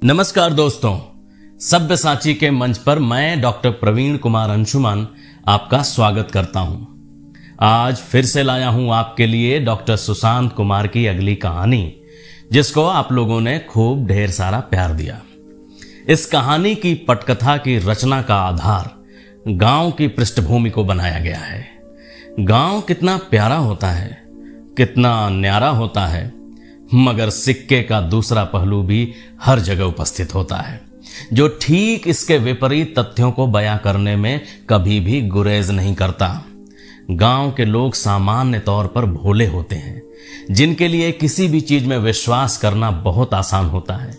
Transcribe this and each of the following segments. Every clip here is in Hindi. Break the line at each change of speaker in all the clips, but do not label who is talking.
नमस्कार दोस्तों, सब्यसाची के मंच पर मैं डॉक्टर प्रवीण कुमार अंशुमान आपका स्वागत करता हूं। आज फिर से लाया हूं आपके लिए डॉक्टर सुशांत कुमार की अगली कहानी, जिसको आप लोगों ने खूब ढेर सारा प्यार दिया। इस कहानी की पटकथा की रचना का आधार गांव की पृष्ठभूमि को बनाया गया है। गांव कितना प्यारा होता है, कितना न्यारा होता है, मगर सिक्के का दूसरा पहलू भी हर जगह उपस्थित होता है, जो ठीक इसके विपरीत तथ्यों को बयां करने में कभी भी गुरेज नहीं करता। गांव के लोग सामान्य तौर पर भोले होते हैं, जिनके लिए किसी भी चीज में विश्वास करना बहुत आसान होता है।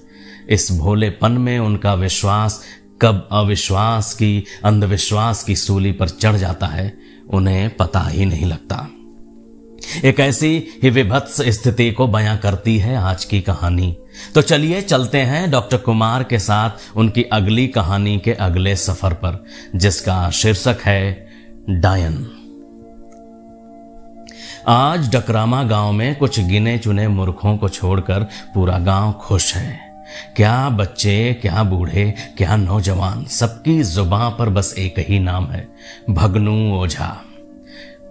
इस भोलेपन में उनका विश्वास कब अविश्वास की, अंधविश्वास की सूली पर चढ़ जाता है, उन्हें पता ही नहीं लगता। एक ऐसी ही विभत्स स्थिति को बयां करती है आज की कहानी। तो चलिए चलते हैं डॉक्टर कुमार के साथ उनकी अगली कहानी के अगले सफर पर, जिसका शीर्षक है डायन। आज डकरामा गांव में कुछ गिने चुने मूर्खों को छोड़कर पूरा गांव खुश है। क्या बच्चे, क्या बूढ़े, क्या नौजवान, सबकी जुबां पर बस एक ही नाम है, भगनू ओझा।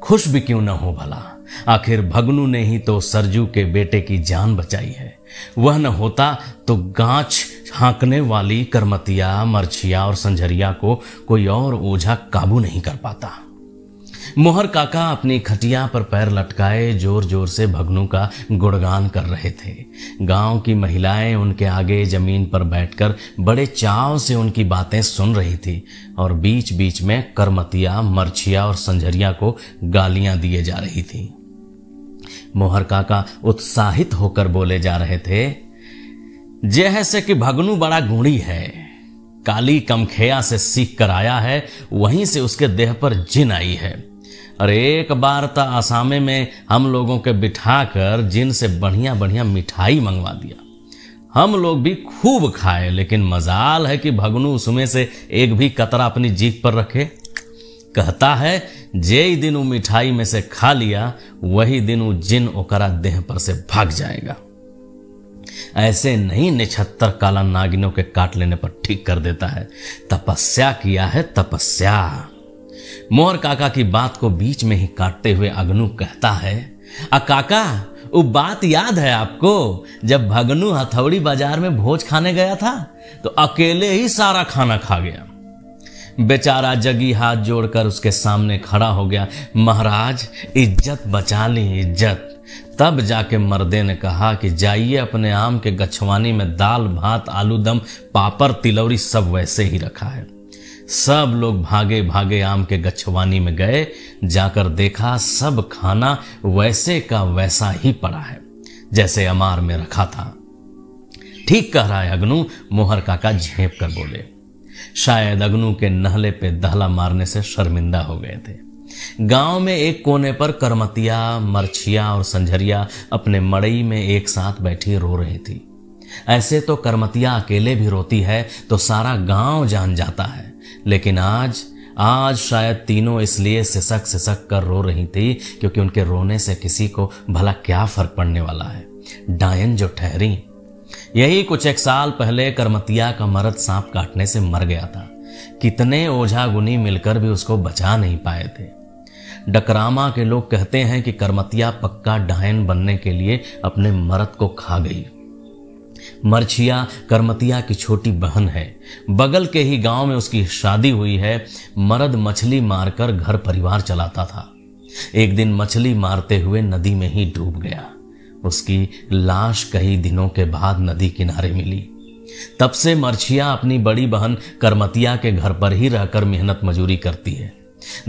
खुश भी क्यों न हो भला, आखिर भगनू ने ही तो सरजू के बेटे की जान बचाई है। वह न होता तो गांच हाँकने वाली करमतिया, मरछिया और संझरिया को कोई और ओझा काबू नहीं कर पाता। मोहर काका अपनी खटिया पर पैर लटकाए जोर जोर से भगनू का गुणगान कर रहे थे। गांव की महिलाएं उनके आगे जमीन पर बैठकर बड़े चाव से उनकी बातें सुन रही थी और बीच बीच में करमतिया, मरछिया और संझरिया को गालियां दिए जा रही थी। मोहर काका उत्साहित होकर बोले जा रहे थे, जैसे कि भगनू बड़ा गुणी है, काली कमखेया से सीख कर आया है, वहीं से उसके देह पर जिन आई है। अरे एक बार तो आसामे में हम लोगों के बिठाकर जिन से बढ़िया बढ़िया मिठाई मंगवा दिया। हम लोग भी खूब खाए, लेकिन मजाल है कि भगनू उसमें से एक भी कतरा अपनी जीभ पर रखे। कहता है जे दिन वो मिठाई में से खा लिया, वही दिन वो जिन ओकरा देह पर से भाग जाएगा। ऐसे नहीं निछत्तर काला नागिनों के काट लेने पर ठीक कर देता है। तपस्या किया है, तपस्या। मोहर काका की बात को बीच में ही काटते हुए अगनू कहता है, काका वो बात याद है आपको, जब भगनू हथौड़ी बाजार में भोज खाने गया था तो अकेले ही सारा खाना खा गया। बेचारा जगी हाथ जोड़कर उसके सामने खड़ा हो गया, महाराज इज्जत बचा ली, इज्जत। तब जाके मर्दे ने कहा कि जाइए अपने आम के गछवानी में दाल भात, आलू दम, पापड़, तिलौरी सब वैसे ही रखा है। सब लोग भागे भागे आम के गछवानी में गए, जाकर देखा सब खाना वैसे का वैसा ही पड़ा है जैसे अमार में रखा था। ठीक कह रहा है अगनू, मोहर काका झेप कर बोले। शायद अगनू के नहले पे दहला मारने से शर्मिंदा हो गए थे। गांव में एक कोने पर करमतिया, मरछिया और संझरिया अपने मड़ई में एक साथ बैठी रो रही थी। ऐसे तो करमतिया अकेले भी रोती है तो सारा गांव जान जाता है, लेकिन आज शायद तीनों इसलिए सिसक सिसक कर रो रही थी क्योंकि उनके रोने से किसी को भला क्या फर्क पड़ने वाला है। डायन जो ठहरी। यही कुछ एक साल पहले करमतिया का मर्द सांप काटने से मर गया था। कितने ओझा गुनी मिलकर भी उसको बचा नहीं पाए थे। डकरामा के लोग कहते हैं कि करमतिया पक्का डायन बनने के लिए अपने मर्द को खा गई। मरछिया करमतिया की छोटी बहन है, बगल के ही गांव में उसकी शादी हुई है। मर्द मछली मारकर घर परिवार चलाता था। एक दिन मछली मारते हुए नदी में ही डूब गया। उसकी लाश कई दिनों के बाद नदी किनारे मिली। तब से मरछिया अपनी बड़ी बहन करमतिया के घर पर ही रहकर मेहनत मजूरी करती है।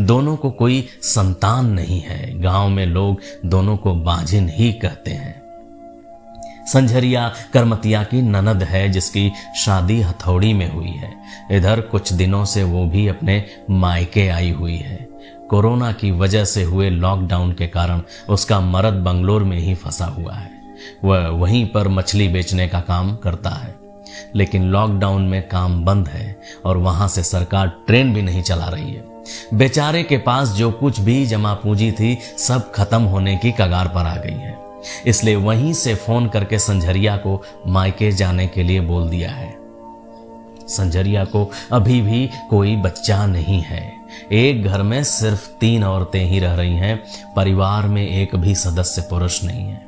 दोनों को कोई संतान नहीं है। गांव में लोग दोनों को बाजिन ही कहते हैं। संझरिया करमतिया की ननद है, जिसकी शादी हथौड़ी में हुई है। इधर कुछ दिनों से वो भी अपने मायके आई हुई है। कोरोना की वजह से हुए लॉकडाउन के कारण उसका मर्द बंगलोर में ही फंसा हुआ है। वह वहीं पर मछली बेचने का काम करता है, लेकिन लॉकडाउन में काम बंद है और वहां से सरकार ट्रेन भी नहीं चला रही है। बेचारे के पास जो कुछ भी जमा पूंजी थी सब खत्म होने की कगार पर आ गई है। इसलिए वहीं से फोन करके संझरिया को मायके जाने के लिए बोल दिया है। संझरिया को अभी भी कोई बच्चा नहीं है। एक घर में सिर्फ 3 औरतें ही रह रही हैं। परिवार में एक भी सदस्य पुरुष नहीं है।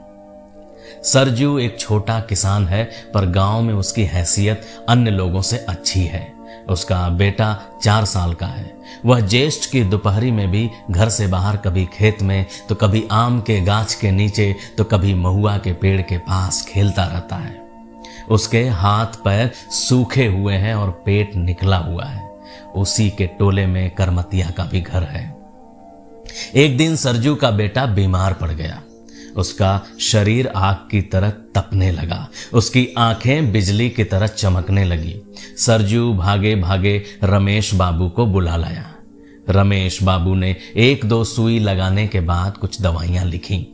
सरजू एक छोटा किसान है, पर गांव में उसकी हैसियत अन्य लोगों से अच्छी है। उसका बेटा 4 साल का है। वह ज्येष्ठ की दोपहरी में भी घर से बाहर कभी खेत में तो कभी आम के गाछ के नीचे तो कभी महुआ के पेड़ के पास खेलता रहता है। उसके हाथ पैर सूखे हुए हैं और पेट निकला हुआ है। उसी के टोले में करमतिया का भी घर है। एक दिन सरजू का बेटा बीमार पड़ गया। उसका शरीर आग की तरह तपने लगा। उसकी आंखें बिजली की तरह चमकने लगी। सरजू भागे भागे रमेश बाबू को बुला लाया। रमेश बाबू ने 1-2 सुई लगाने के बाद कुछ दवाइयां लिखी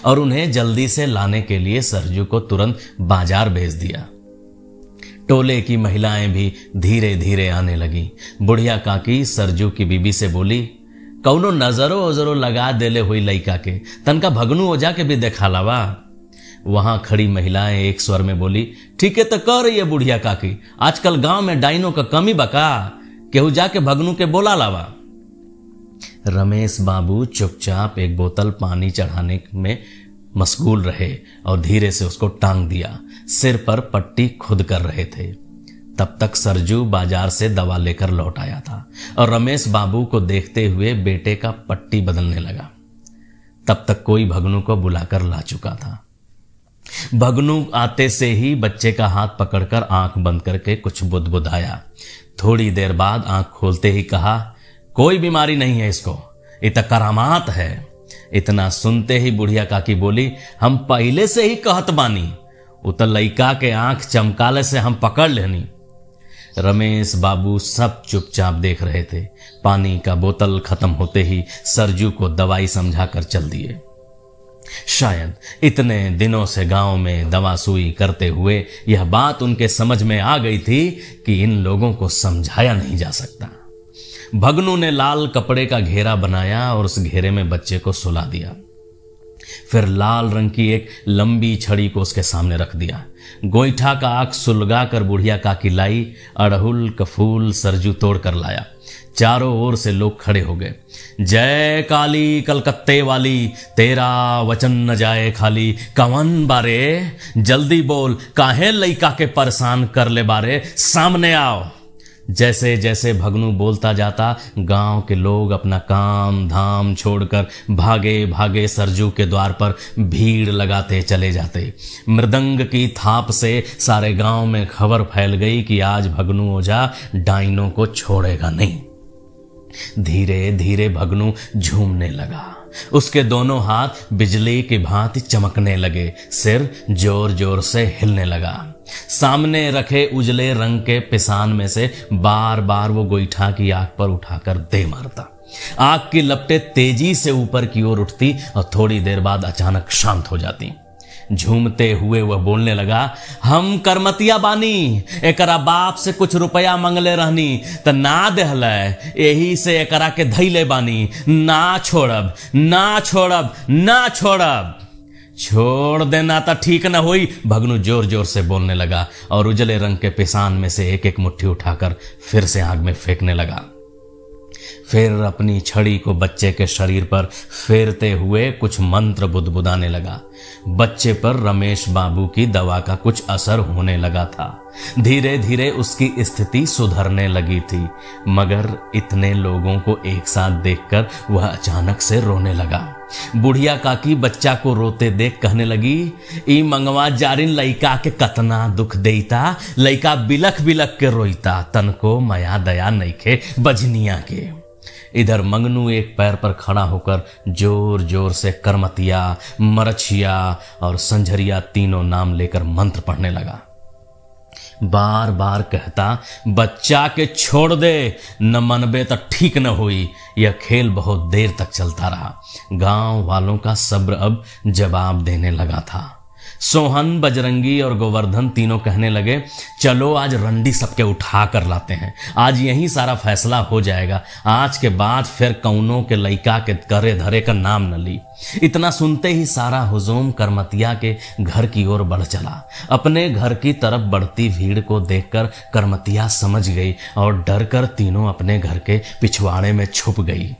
और उन्हें जल्दी से लाने के लिए सरजू को तुरंत बाजार भेज दिया। टोले की महिलाएं भी धीरे धीरे आने लगी। बुढ़िया काकी सरजू की बीबी से बोली, कौनो नजरो ओजरो लगा देले हुई लइका के, तनका भगनू हो जाके भी देखा लावा। वहां खड़ी महिलाएं एक स्वर में बोली, ठीक है तो कह रही है बुढ़िया काकी, आजकल गांव में डाइनों का कमी बका, केहू जाके भगनू के बोला लावा। रमेश बाबू चुपचाप एक बोतल पानी चढ़ाने में मशगूल रहे और धीरे से उसको टांग दिया। सिर पर पट्टी खुद कर रहे थे। तब तक सरजू बाजार से दवा लेकर लौट आया था और रमेश बाबू को देखते हुए बेटे का पट्टी बदलने लगा। तब तक कोई भगनू को बुलाकर ला चुका था। भगनू आते से ही बच्चे का हाथ पकड़कर आंख बंद करके कुछ बुदबुदाया। थोड़ी देर बाद आंख खोलते ही कहा, कोई बीमारी नहीं है इसको, ये तो करामात है। इतना सुनते ही बुढ़िया काकी बोली, हम पहले से ही कहत बानी, उत लइका के आंख चमकाले से हम पकड़ लेनी। रमेश बाबू सब चुपचाप देख रहे थे। पानी का बोतल खत्म होते ही सरजू को दवाई समझाकर चल दिए। शायद इतने दिनों से गांव में दवा सुई करते हुए यह बात उनके समझ में आ गई थी कि इन लोगों को समझाया नहीं जा सकता। भगनू ने लाल कपड़े का घेरा बनाया और उस घेरे में बच्चे को सुला दिया। फिर लाल रंग की एक लंबी छड़ी को उसके सामने रख दिया। गोईठा का आग सुलगा कर बुढ़िया काकी लाई। अड़हुल का फूल सरजू तोड़ कर लाया। चारों ओर से लोग खड़े हो गए। जय काली कलकत्ते वाली, तेरा वचन न जाए खाली। कवन बारे, जल्दी बोल, काहे लइका के परेशान कर ले बारे, सामने आओ। जैसे जैसे भगनू बोलता जाता, गांव के लोग अपना काम धाम छोड़कर भागे भागे सरजू के द्वार पर भीड़ लगाते चले जाते। मृदंग की थाप से सारे गांव में खबर फैल गई कि आज भगनू ओझा डाइनों को छोड़ेगा नहीं। धीरे धीरे भगनू झूमने लगा। उसके दोनों हाथ बिजली की भांति चमकने लगे। सिर जोर जोर से हिलने लगा। सामने रखे उजले रंग के पिसान में से बार बार वो गोईठा की आग पर उठाकर दे मारता। आग की लपटें तेजी से ऊपर की ओर उठती और थोड़ी देर बाद अचानक शांत हो जाती। झूमते हुए वह बोलने लगा, हम करमतिया बानी, एकरा बाप से कुछ रुपया मंगले रहनी त ना देहल, यही से एकरा के धैले बानी। ना छोड़ब, ना छोड़ब, ना छोड़ब। छोड़ देना तो ठीक न हुई। भगनू जोर जोर से बोलने लगा और उजले रंग के पिसान में से एक एक मुट्ठी उठाकर फिर से आग में फेंकने लगा। फिर अपनी छड़ी को बच्चे के शरीर पर फेरते हुए कुछ मंत्र बुदबुदाने लगा। बच्चे पर रमेश बाबू की दवा का कुछ असर होने लगा था। धीरे धीरे उसकी स्थिति सुधरने लगी थी, मगर इतने लोगों को एक साथ देखकर वह अचानक से रोने लगा। बुढ़िया काकी बच्चा को रोते देख कहने लगी, ई मंगवा जारिन लइका के कतना दुख देता, लइका बिलख बिलख के रोईता, तनको माया दया नइखे बजनिया के। इधर मंगनू एक पैर पर खड़ा होकर जोर जोर से करमतिया, मरछिया और संझरिया तीनों नाम लेकर मंत्र पढ़ने लगा। बार बार कहता, बच्चा के छोड़ दे, न मनबे तो ठीक न हुई। यह खेल बहुत देर तक चलता रहा। गांव वालों का सब्र अब जवाब देने लगा था। सोहन, बजरंगी और गोवर्धन तीनों कहने लगे, चलो आज रंडी सबके उठा कर लाते हैं, आज यही सारा फैसला हो जाएगा, आज के बाद फिर कौनों के लइका के करे धरे का नाम न ली। इतना सुनते ही सारा हुजूम करमतिया के घर की ओर बढ़ चला। अपने घर की तरफ बढ़ती भीड़ को देखकर करमतिया समझ गई और डर कर तीनों अपने घर के पिछवाड़े में छुप गई।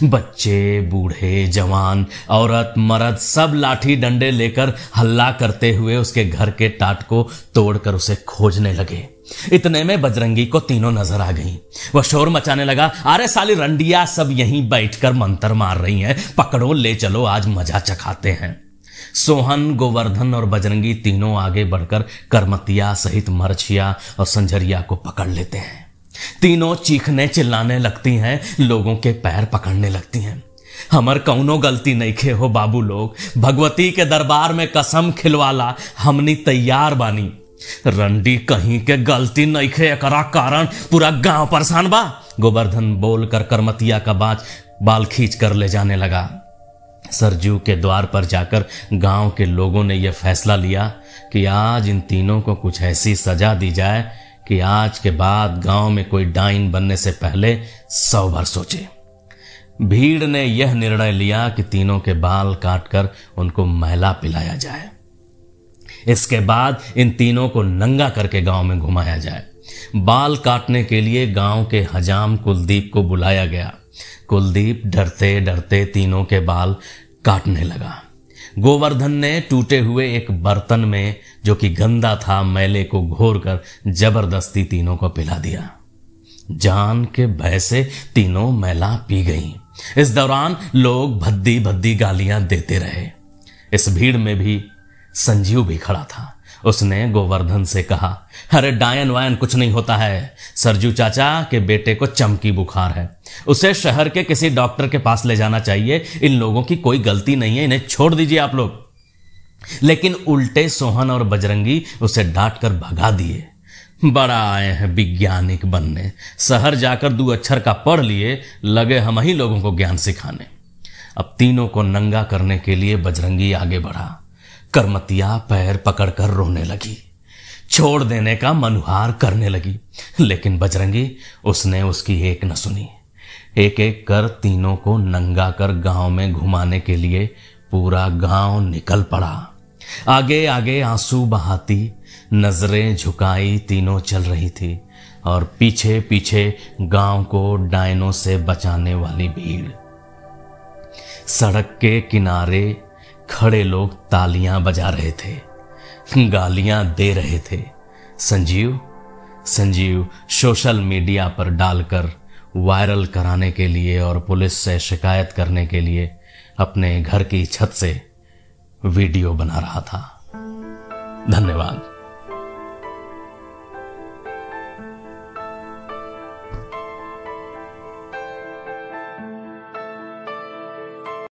बच्चे, बूढ़े, जवान, औरत, मर्द सब लाठी डंडे लेकर हल्ला करते हुए उसके घर के टाट को तोड़कर उसे खोजने लगे। इतने में बजरंगी को तीनों नजर आ गईं। वह शोर मचाने लगा, अरे साली रंडिया सब यहीं बैठकर मंतर मार रही हैं, पकड़ो ले चलो आज मजा चखाते हैं। सोहन, गोवर्धन और बजरंगी तीनों आगे बढ़कर करमतिया सहित मरछिया और संझरिया को पकड़ लेते हैं। तीनों चीखने चिल्लाने लगती हैं, लोगों के पैर पकड़ने लगती हैं। हमर कौनो गलती नहीं खे हो बाबू लोग, भगवती के दरबार में कसम खिलवाला, हमनी तैयार बानी। रंडी कहीं के गलती नहीं खे, एकरा कारण पूरा गांव परेशान बा। गोवर्धन बोलकर करमतिया का बाल खींच कर ले जाने लगा। सरजू के द्वार पर जाकर गांव के लोगों ने यह फैसला लिया कि आज इन तीनों को कुछ ऐसी सजा दी जाए कि आज के बाद गांव में कोई डाइन बनने से पहले 100 बार सोचे। भीड़ ने यह निर्णय लिया कि तीनों के बाल काटकर उनको मैला पिलाया जाए। इसके बाद इन तीनों को नंगा करके गांव में घुमाया जाए। बाल काटने के लिए गांव के हजाम कुलदीप को बुलाया गया। कुलदीप डरते डरते तीनों के बाल काटने लगा। गोवर्धन ने टूटे हुए एक बर्तन में, जो कि गंदा था, मैले को घोरकर जबरदस्ती तीनों को पिला दिया। जान के भय से तीनों मैला पी गईं। इस दौरान लोग भद्दी भद्दी गालियां देते रहे। इस भीड़ में भी संजीव भी खड़ा था। उसने गोवर्धन से कहा, अरे डायन वायन कुछ नहीं होता है, सरजू चाचा के बेटे को चमकी बुखार है, उसे शहर के किसी डॉक्टर के पास ले जाना चाहिए, इन लोगों की कोई गलती नहीं है, इन्हें छोड़ दीजिए आप लोग। लेकिन उल्टे सोहन और बजरंगी उसे डांट कर भगा दिए। बड़ा आए हैं वैज्ञानिक बनने, शहर जाकर 2 अक्षर का पढ़ लिए, लगे हम ही लोगों को ज्ञान सिखाने। अब तीनों को नंगा करने के लिए बजरंगी आगे बढ़ा। करमतिया पैर पकड़कर रोने लगी, छोड़ देने का मनुहार करने लगी, लेकिन बजरंगी उसने उसकी एक न सुनी। एक एक कर तीनों को नंगा कर गांव में घुमाने के लिए पूरा गांव निकल पड़ा। आगे आगे आंसू बहाती, नजरें झुकाई तीनों चल रही थी और पीछे पीछे गांव को डायनों से बचाने वाली भीड़। सड़क के किनारे खड़े लोग तालियां बजा रहे थे, गालियां दे रहे थे। संजीव सोशल मीडिया पर डालकर वायरल कराने के लिए और पुलिस से शिकायत करने के लिए अपने घर की छत से वीडियो बना रहा था। धन्यवाद।